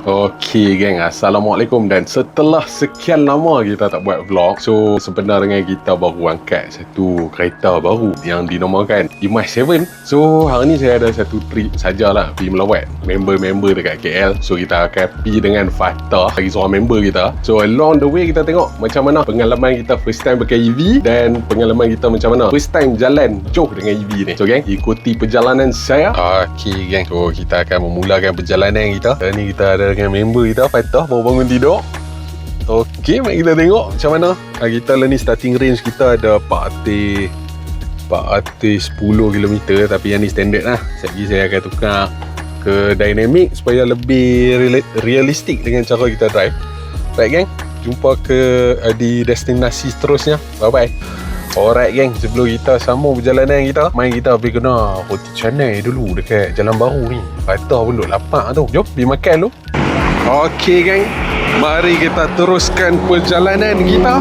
Okey geng, Assalamualaikum. Dan setelah sekian lama kita tak buat vlog, so sebenar dengan kita baru angkat satu kereta baru yang dinamakan Imas 7. So hari ni saya ada satu trip sajalah pergi melawat member-member dekat KL. So kita akan pergi dengan Fatah, lagi seorang member kita. So along the way kita tengok macam mana pengalaman kita first time pakai EV dan pengalaman kita macam mana first time jalan jauh dengan EV ni. So geng, ikuti perjalanan saya. Okey geng, so kita akan memulakan perjalanan kita. Dan ni kita ada dengan member kita Fatah, baru bangun tidur. Okey, mari kita tengok macam mana. Kita lah ni starting range kita ada 410 km, tapi yang ni standard lah. Sekejap lagi saya akan tukar ke dynamic supaya lebih realistik dengan cara kita drive. Right geng, jumpa di destinasi seterusnya. Bye bye. Alright geng, sebelum kita sambung perjalanan kita, mari kita pergi kena roti canai dulu dekat Jalan Baru ni. Fatah pun duk lapar tu. Jom pergi makan dulu. Okey geng, mari kita teruskan perjalanan kita.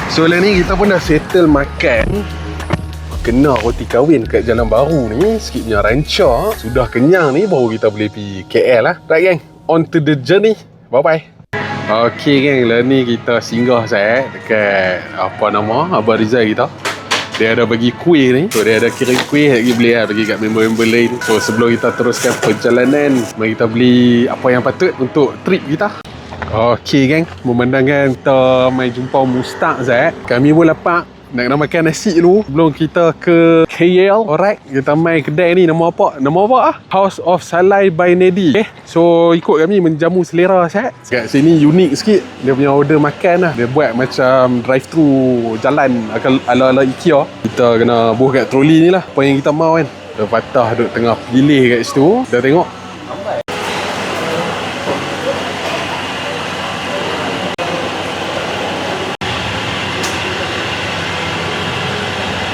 So lah ni kita pun dah settle makan. Kena roti kahwin kat Jalan Baru ni, sikit punya ranca. Sudah kenyang ni, baru kita boleh pergi KL lah. Right geng, on to the journey. Bye bye. Okey geng, lah ni kita singgah saya dekat apa nama Abang Rizal kita. Dia ada bagi kuih ni. So dia ada kirim kuih lagi boleh lah bagi kat member-member lain. So sebelum kita teruskan perjalanan, mari kita beli apa yang patut untuk trip kita. Okey geng, memandangkan kita mai jumpa Mustaq Zat, kami pun lapar. Nak kena makan nasi dulu sebelum kita ke KL. Alright, kita mai kedai ni, nama apa? Nama apa ah? House of Salai by Nedi. Okay, so ikut kami menjamu selera Zat. Kat sini unik sikit dia punya order makan lah. Dia buat macam drive-thru jalan ala-ala IKEA. Kita kena buh kat troli ni lah apa yang kita mau kan. Fatah duduk tengah pilih kat situ. Dah tengok.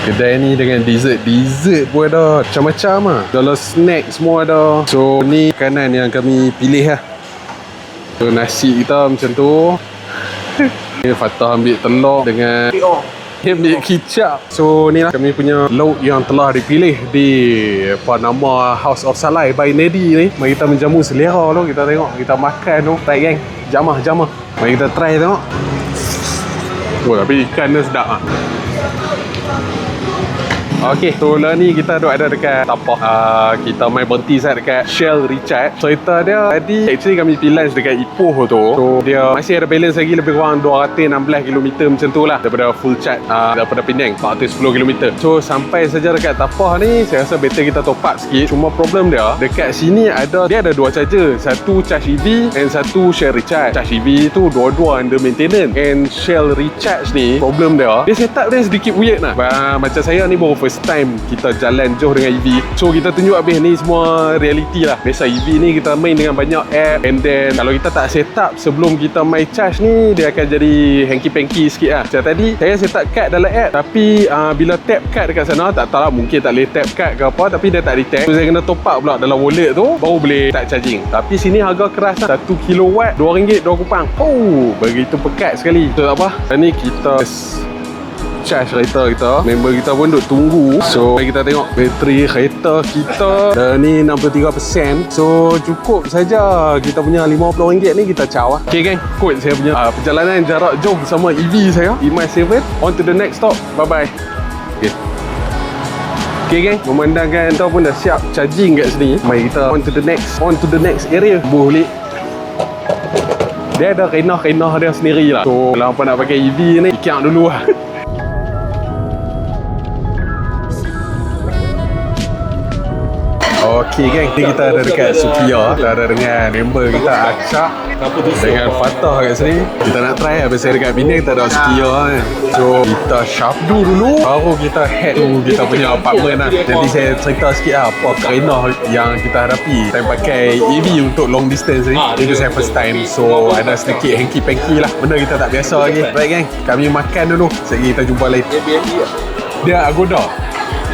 Kedai ni dengan dessert pun ada macam-macam lah. Dalam snack semua ada. So ni makanan yang kami pilih lah. So nasi kita macam tu. Ni Fatah ambil telur dengan ambil kicap. So ni lah kami punya lauk yang telah dipilih di apa nama House of Salai by Nedi ni. Mari kita menjamu selera tu. Kita tengok, kita makan tu. Right geng, jamah. Mari kita try tengok. Oh, tapi ikan dia sedap lah. Okey, so lah ni kita ada dekat tapak. Kita main berhenti saat dekat Shell Recharge. Cerita dia tadi actually kami pergi lunch dekat Ipoh tu. So dia masih ada balance lagi lebih kurang 216 km macam tu lah daripada full charge daripada Penang 410 km. So sampai saja dekat Tapah ni saya rasa better kita top up sikit. Cuma problem dia dekat sini dia ada dua charger. Satu charge EV and satu Shell Recharge. Charge EV tu dua-dua under maintenance. And Shell Recharge ni problem dia setup dia sedikit weird lah. Macam saya ni baru first time kita jalan jauh dengan EV. So kita tunjuk habis ni semua reality lah. Biasa EV ni kita main dengan banyak app. And then kalau kita tak set up sebelum kita main charge ni, dia akan jadi hanky-panky sikit lah. Macam tadi saya set up kad dalam app, tapi bila tap kad dekat sana, tak tahu lah, mungkin tak boleh tap kad ke apa, tapi dia tak detect. So saya kena top up pula dalam wallet tu baru boleh start charging. Tapi sini harga keras lah, 1 kilowatt RM2 2 kupang. Oh, begitu pekat sekali. So tak apa, ni kita charge kereta kita. Member kita pun duk tunggu. So mari kita tengok bateri kereta kita. Dan ni 63%. So cukup saja kita punya RM50 ni kita caw lah. Okay geng, ikut saya punya perjalanan jarak jauh bersama EV saya, Imas 7. On to the next stop. Bye bye. Okay geng, memandangkan kita pun dah siap charging kat sini, mari kita on to the next area. Boleh. Dia ada renah-renah dia sendiri lah. So kalau apa nak pakai EV ni, ikat dulu lah. Okey geng, ni kita ada dekat Sukia. Kita ada dengan member kita Acak dengan Fatah kat sini. Kita nak try habis saya dekat Penang kita ada Sukia kan. So kita syabdu dulu baru kita head to kita punya apartment lah. Nanti saya cerita sikit lah apa kerenah yang kita hadapi time pakai EV untuk long distance ni. Ini saya first time, so ada sedikit hanky-panky lah, benda kita tak biasa lagi. Baik geng, kami makan dulu. Sekejap kita jumpa lain. Dia Agoda.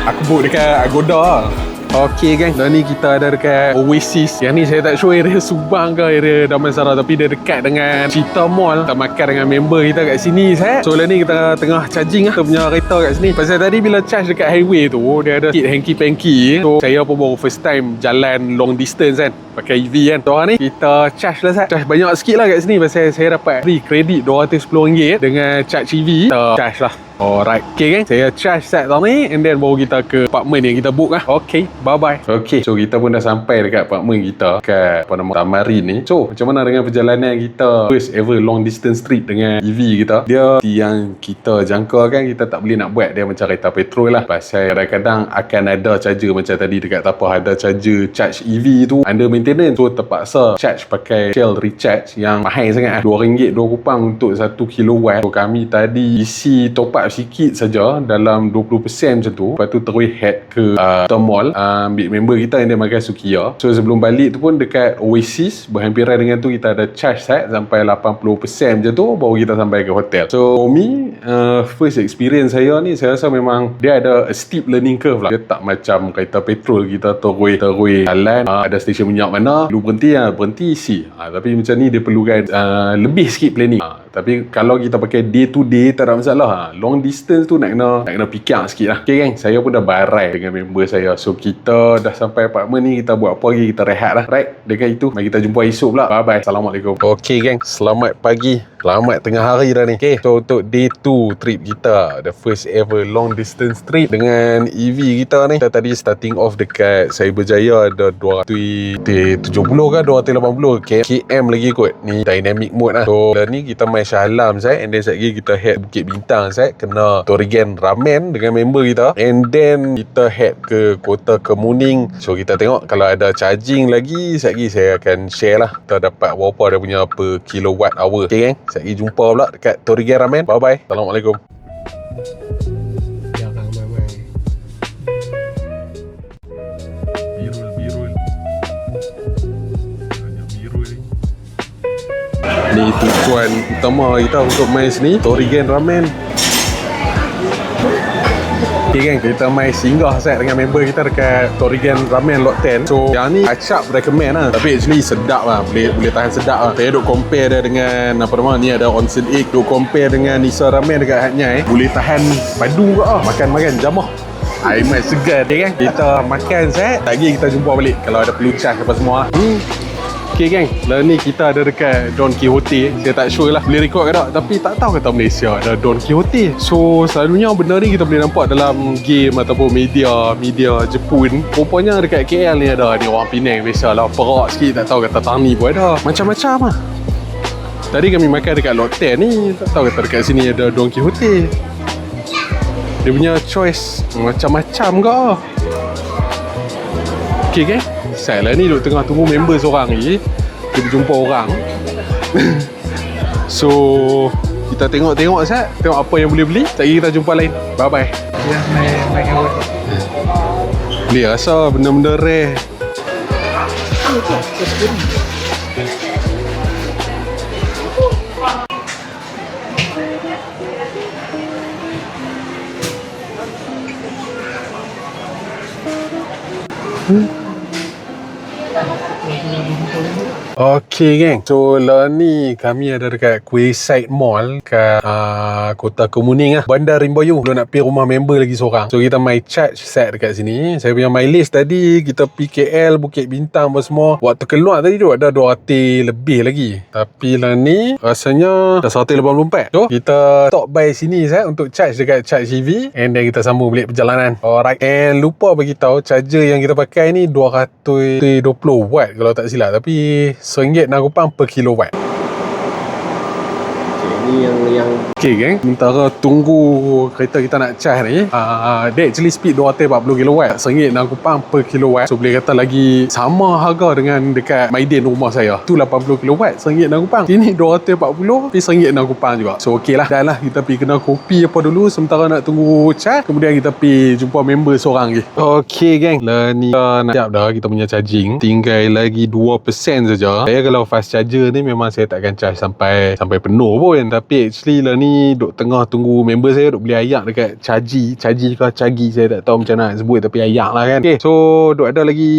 Aku book dekat Agoda lah. Okey gang, dah ni kita ada dekat Oasis. Yang ni saya tak sure area Subang ke area Damansara, tapi dia dekat dengan Cheetah Mall. Kita makan dengan member kita kat sini Zat. So lah ni kita tengah charging lah kita punya kereta kat sini. Pasal tadi bila charge dekat highway tu, dia ada sikit hanky-panky. So saya pun baru first time jalan long distance kan, pakai EV kan. So ni kita charge lah Zat. Charge banyak sikit lah kat sini pasal saya dapat free kredit RM210 dengan charge EV. Kita charge lah. Alright, okay gang, saya charge set tau ni, and then baru kita ke apartment yang kita book lah. Okay, bye bye. Okay, so kita pun dah sampai dekat apartment kita kat apa nama Tamarin ni. So macam mana dengan perjalanan kita first ever long distance trip dengan EV kita? Dia yang kita jangka kan, kita tak boleh nak buat dia macam kereta petrol lah, pasal kadang-kadang akan ada charger macam tadi dekat Tapah ada charger charge EV tu under maintenance. So terpaksa charge pakai Shell Recharge yang mahal sangat lah, RM2 2 untuk 1 kilowatt. So kami tadi isi top up sikit saja dalam 20% macam tu. Lepas tu terus head ke mall, ambil member kita yang dia makan Sukiya. So sebelum balik tu pun dekat Oasis berhampiran dengan tu kita ada charge set sampai 80% macam tu, baru kita sampai ke hotel. So for me, first experience saya ni, saya rasa memang dia ada a steep learning curve lah. Dia tak macam kereta petrol kita terus jalan, ada stesen minyak mana lu berhenti isi. Tapi macam ni dia perlukan lebih sikit planning. Tapi kalau kita pakai day to day tak ada masalah. Long distance tu nak kena fikir sikit lah. Okay gang, saya pun dah barai dengan member saya. So kita dah sampai apartment ni, kita buat apa lagi, kita rehat lah. Right, dengan itu mari kita jumpa esok pula. Bye bye, Assalamualaikum. Okay gang, selamat pagi, selamat tengah hari dah ni. Okay, so untuk day 2 trip kita, the first ever long distance trip dengan EV kita ni, kita tadi starting off dekat Cyberjaya ada 270 ke 280 km lagi kot. Ni dynamic mode lah. So dah ni kita main Shah Alam and then sekejap lagi kita head Bukit Bintang kena Torigen Ramen dengan member kita, and then kita head ke Kota Kemuning. So kita tengok kalau ada charging lagi, sekejap lagi saya akan share lah kita dapat berapa dia punya per kilowatt hour. Okay gang, sekejap lagi jumpa pula dekat Torigen Ramen. Bye bye, Assalamualaikum. Ni tujuan utama kita untuk main sini, Torigen Ramen. Okay gang, kita main singgah dengan member kita dekat Torigen Ramen Lot 10. So yang ni Acap recommend lah, tapi actually sedap lah, boleh tahan sedap lah. Saya duk compare dia dengan apa nama ni, ada onsen egg, duk compare dengan Nisa Ramen dekat Hatnyai, boleh tahan padu ke lah. Makan jamah aiman segar. Okay gang, kita makan lagi kita jumpa balik kalau ada perlu charge apa semua. Okay gang, lah ni kita ada dekat Don Quixote. Saya tak sure lah boleh record ke tak, tapi tak tahu kata Malaysia ada Don Quixote. So selalunya benda ni kita boleh nampak dalam game ataupun media Jepun. Rupanya dekat KL ni ada ni, orang Penang biasa lah, perak sikit, tak tahu kata Tani pun ada. Macam-macam lah. Tadi kami makan dekat Lot 10 ni, tak tahu kata dekat sini ada Don Quixote. Dia punya choice macam-macam ke. Okay gang, saya lah ni duduk tengah tunggu member seorang ni. Kita jumpa orang. So kita tengok Sat, tengok apa yang boleh beli. Sekejap kita jumpa lain. Bye bye. Ya, main awak. Boleh rasa benda-benda rare. Okay gang, so lah ni kami ada dekat Quayside Mall kat Kota Kemuning lah, Bandar Rimbayu. Belum nak pergi rumah member lagi seorang. So kita main charge set dekat sini. Saya punya my list tadi, kita pergi KL, Bukit Bintang apa semua. Waktu keluar tadi tu ada 200 lebih lagi, tapi lah ni rasanya dah 184. So kita stop by sini untuk charge dekat charge EV, and then kita sambung balik perjalanan. Alright, and lupa bagi tahu charger yang kita pakai ni 220 watt kalau tak silap, tapi RM1.60 per kilowatt. Ini yang okay gang, sementara tunggu kereta kita nak charge ni, dia actually speed 240 kW, RM1.60 per kilowatt. So boleh kata lagi sama harga dengan dekat Maiden rumah saya tu, 80 kW RM1.60. Sini 240 tapi RM1.60 juga. So okey lah, dah lah kita pergi kena kopi apa dulu sementara nak tunggu charge, kemudian kita pergi jumpa member seorang lagi. Okay gang, lah ni nak siap dah kita punya charging, tinggal lagi 2% saja. Saya kalau fast charger ni memang saya takkan charge sampai penuh pun, Tapi actually lah ni duk tengah tunggu member saya duk beli ayak dekat Caji ke Cagi, saya tak tahu macam mana nak sebut, tapi ayak lah kan. Okay, so duk ada lagi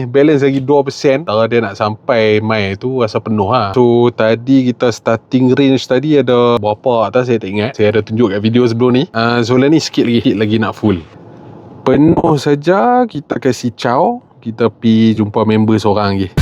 balance lagi 2%. Tara dia nak sampai Mai tu rasa penuh lah. So tadi kita starting range tadi ada berapa atas saya tak ingat, saya ada tunjuk kat video sebelum ni. So lah ni sikit lagi nak full penuh saja. Kita kasih caw, kita pergi jumpa member seorang lagi.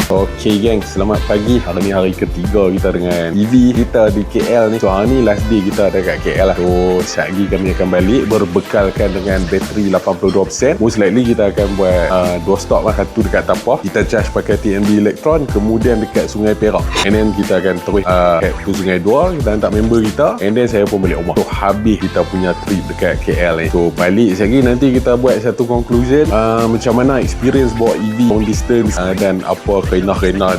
Okay gang, selamat pagi. Hari ni hari ketiga kita dengan EV kita di KL ni. So hari ni last day kita ada kat KL lah. So sekejap lagi kami akan balik berbekalkan dengan bateri 82%. Most likely kita akan buat 2 stop lah. Satu dekat Tapah, kita charge pakai TNB Electron, kemudian dekat Sungai Perak, and then kita akan terus head to Sungai Dua. Kita hantar member kita, and then saya pun balik rumah. So habis kita punya trip dekat KL ni. So balik sekejap lagi nanti kita buat satu conclusion macam mana experience bawa EV long distance, dan apa kena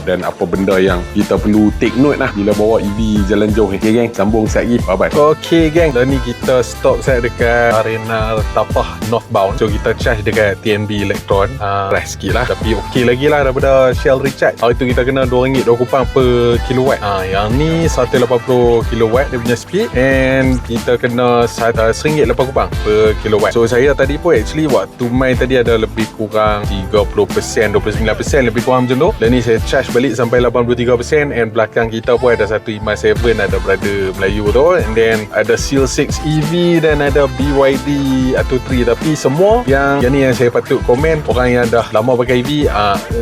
dan apa benda yang kita perlu take note lah bila bawa EV jalan jauh. Okay gang, sambung sekejap lagi. Bye bye. Okay gang, dah ni kita stop saya dekat arena Tapah northbound. So kita charge dekat TNB Electron, rest sikit lah, tapi okey lagi lah daripada Shell Recharge. Hari tu kita kena RM2 kupang per kilowatt. Yang ni 180 kilowatt dia punya speed, and kita kena RM1.8 kupang per kilowatt. So saya tadi pun actually waktu main tadi ada lebih kurang 30%, 29% lebih kurang macam tu. Dan ni saya charge balik sampai 83%, and belakang kita pun ada satu IMA 7, ada brother Melayu tu, and then ada Seal 6 EV dan ada BYD Atto 3. Tapi semua yang ni yang saya patut komen, orang yang dah lama pakai EV,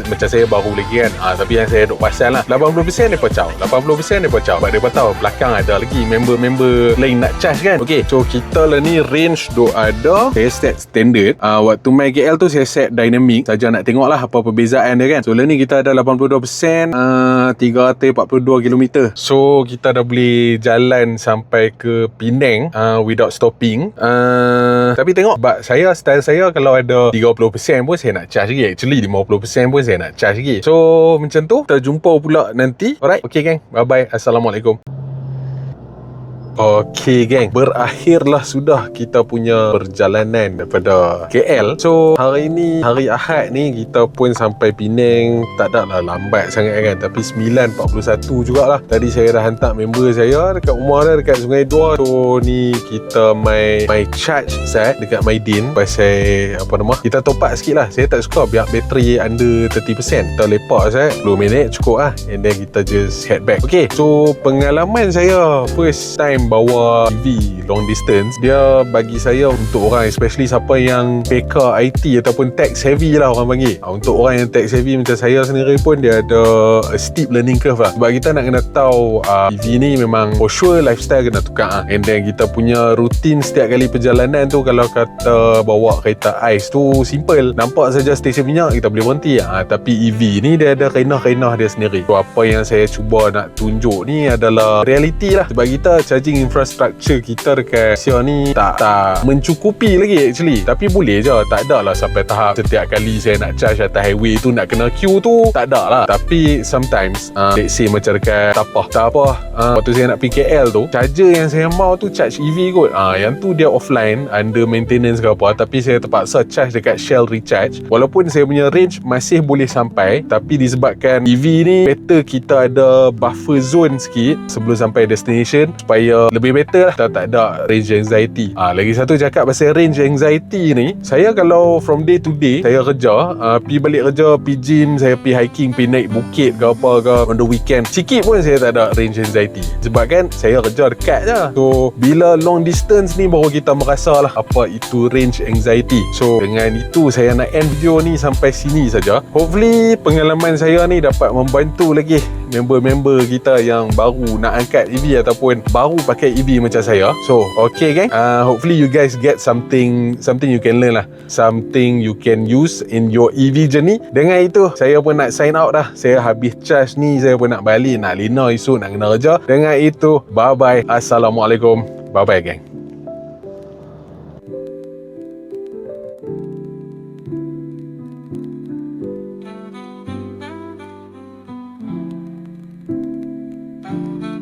macam saya baru lagi kan, tapi yang saya duk pasal lah 80% dia pecah, 80% dia pecah, sebab dia tahu belakang ada lagi member-member lain nak charge kan. Okay, so kita lah ni range duk ada, saya set standard. Waktu main KL tu saya set dynamic saja, nak tengok lah apa perbezaan dia kan. So lah ni kita ada 82%, 342 km. So kita dah boleh jalan sampai ke Penang without stopping. Tapi tengok, style saya kalau ada 30% pun saya nak charge lagi. Actually 50% pun saya nak charge lagi. So macam tu, kita jumpa pula nanti. Alright, okay gang, bye bye, assalamualaikum. Okay geng, berakhirlah sudah kita punya perjalanan daripada KL. So hari ni, hari Ahad ni, kita pun sampai Penang. Tak ada lah lambat sangat kan, tapi 9.41 jugalah. Tadi saya dah hantar member saya dekat rumah dia, dekat Sungai Dua. So ni kita my charge set dekat Maidin. Pasal apa nama, kita top up sikit lah. Saya tak suka biar bateri under 30%. Kita lepak set 10 minit cukup lah, and then kita just head back. Okay, so pengalaman saya first time bawa EV long distance, dia bagi saya, untuk orang especially siapa yang PK IT ataupun tech savvy lah orang panggil, untuk orang yang tech savvy macam saya sendiri pun, dia ada a steep learning curve lah. Sebab kita nak kena tahu EV ni memang for sure lifestyle kena tukar and then kita punya rutin setiap kali perjalanan tu, kalau kata bawa kereta ais tu simple, nampak saja stesen minyak kita boleh berhenti. Tapi EV ni dia ada kaedah-kaedah dia sendiri. So apa yang saya cuba nak tunjuk ni adalah reality lah. Sebab kita charging infrastructure kita dekat Malaysia ni tak mencukupi lagi actually. Tapi boleh je, tak ada lah sampai tahap setiap kali saya nak charge atas highway tu nak kena queue tu, tak ada lah. Tapi sometimes let's say macam dekat Tapah tak apa, waktu saya nak pergi KL tu, charger yang saya mau tu charge EV kot. Yang tu dia offline, under maintenance ke apa, tapi saya terpaksa charge dekat Shell Recharge. Walaupun saya punya range masih boleh sampai, tapi disebabkan EV ni better kita ada buffer zone sikit sebelum sampai destination supaya lebih better lah, kita tak ada range anxiety. Lagi satu cakap pasal range anxiety ni, saya kalau from day to day saya kerja, pergi balik kerja, pergi gym, saya pergi hiking, pergi naik bukit ke apa ke on the weekend, sikit pun saya tak ada range anxiety. Sebab kan saya kerja dekat je. So bila long distance ni baru kita merasa lah apa itu range anxiety. So dengan itu saya nak end video ni sampai sini saja. Hopefully pengalaman saya ni dapat membantu lagi member-member kita yang baru nak angkat EV ataupun baru pakai EV macam saya. So okay gang, hopefully you guys get something you can learn lah, something you can use in your EV journey. Dengan itu saya pun nak sign out dah. Saya habis charge ni, saya pun nak balik, nak lina esok nak kena kerja. Dengan itu bye bye, assalamualaikum, bye bye gang.